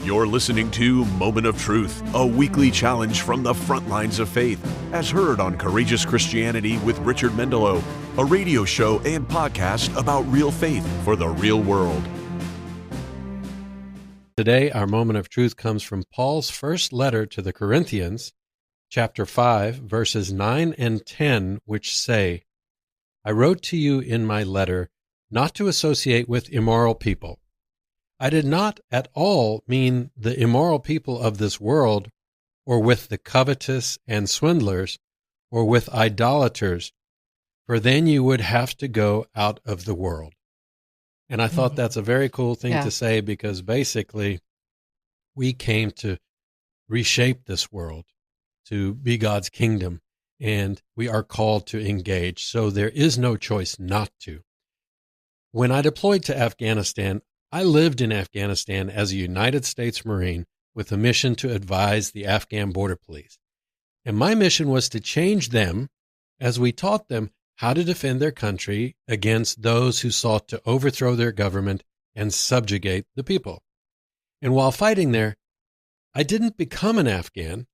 You're listening to Moment of Truth, a weekly challenge from the front lines of faith, as heard on Courageous Christianity with Richard Mendelow, a radio show and podcast about real faith for the real world. Today, our Moment of Truth comes from Paul's first letter to the Corinthians, chapter 5, verses 9 and 10, which say, I wrote to you in my letter not to associate with immoral people. I did not at all mean the immoral people of this world, or with the covetous and swindlers, or with idolaters, for then you would have to go out of the world. And I thought that's a very cool thing to say, because basically we came to reshape this world, to be God's kingdom, and we are called to engage. So there is no choice not to. When I deployed to Afghanistan, I lived in Afghanistan as a United States Marine with a mission to advise the Afghan border police. And my mission was to change them as we taught them how to defend their country against those who sought to overthrow their government and subjugate the people. And while fighting there, I didn't become an Afghan,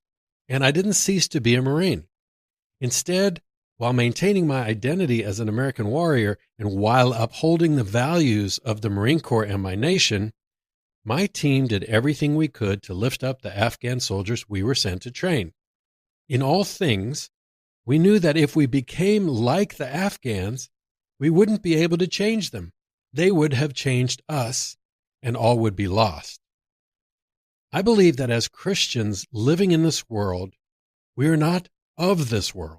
and I didn't cease to be a Marine. Instead, while maintaining my identity as an American warrior and while upholding the values of the Marine Corps and my nation, my team did everything we could to lift up the Afghan soldiers we were sent to train. In all things, we knew that if we became like the Afghans, we wouldn't be able to change them. They would have changed us, and all would be lost. I believe that as Christians living in this world, we are not of this world.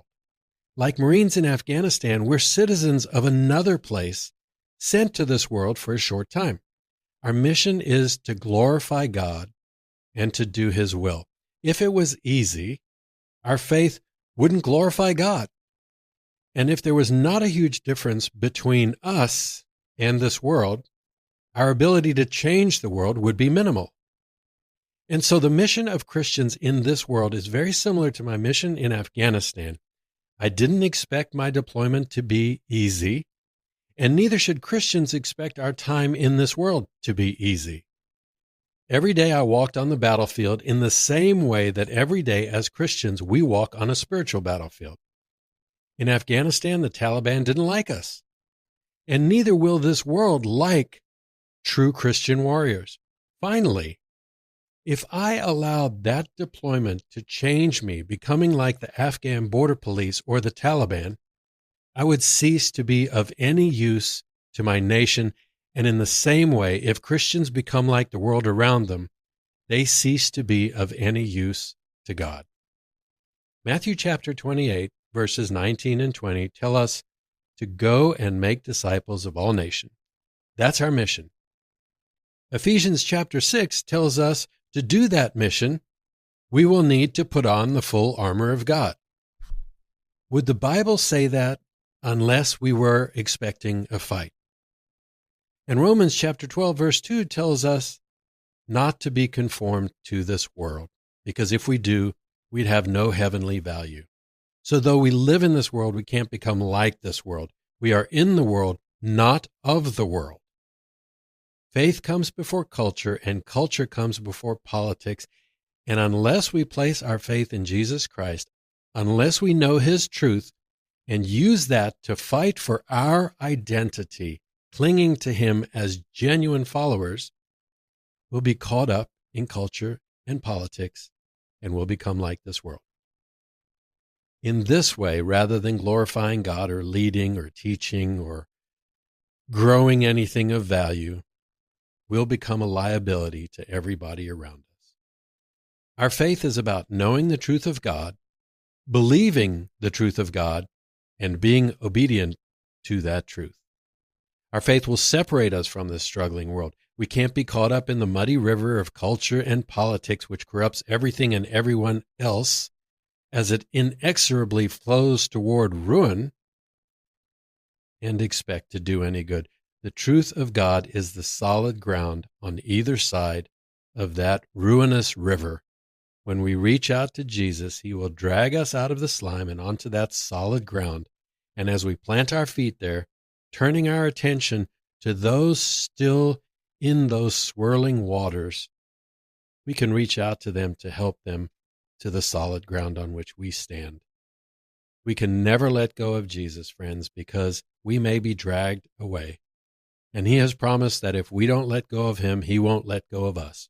Like Marines in Afghanistan, we're citizens of another place, sent to this world for a short time. Our mission is to glorify God and to do His will. If it was easy, our faith wouldn't glorify God. And if there was not a huge difference between us and this world, our ability to change the world would be minimal. And so the mission of Christians in this world is very similar to my mission in Afghanistan. I didn't expect my deployment to be easy, and neither should Christians expect our time in this world to be easy. Every day I walked on the battlefield in the same way that every day as Christians we walk on a spiritual battlefield. In Afghanistan, the Taliban didn't like us, and neither will this world like true Christian warriors. Finally, if I allowed that deployment to change me, becoming like the Afghan border police or the Taliban, I would cease to be of any use to my nation. And in the same way, if Christians become like the world around them, they cease to be of any use to God. Matthew chapter 28, verses 19 and 20 tell us to go and make disciples of all nations. That's our mission. Ephesians chapter 6 tells us to do that mission, we will need to put on the full armor of God. Would the Bible say that unless we were expecting a fight? And Romans chapter 12, verse 2 tells us not to be conformed to this world, because if we do, we'd have no heavenly value. So though we live in this world, we can't become like this world. We are in the world, not of the world. Faith comes before culture, and culture comes before politics. And unless we place our faith in Jesus Christ, unless we know His truth and use that to fight for our identity, clinging to Him as genuine followers, we'll be caught up in culture and politics, and we'll become like this world. In this way, rather than glorifying God or leading or teaching or growing anything of value, we'll become a liability to everybody around us. Our faith is about knowing the truth of God, believing the truth of God, and being obedient to that truth. Our faith will separate us from this struggling world. We can't be caught up in the muddy river of culture and politics, which corrupts everything and everyone else as it inexorably flows toward ruin, and expect to do any good. The truth of God is the solid ground on either side of that ruinous river. When we reach out to Jesus, He will drag us out of the slime and onto that solid ground. And as we plant our feet there, turning our attention to those still in those swirling waters, we can reach out to them to help them to the solid ground on which we stand. We can never let go of Jesus, friends, because we may be dragged away. And he has promised that if we don't let go of him, he won't let go of us.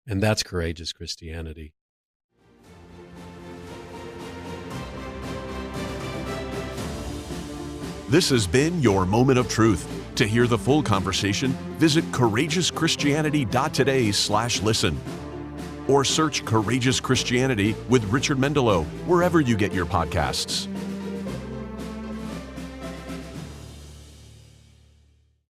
And that's courageous Christianity. This has been your moment of truth. To hear the full conversation, visit CourageousChristianity.today/listen. Or search Courageous Christianity with Richard Mendelow wherever you get your podcasts.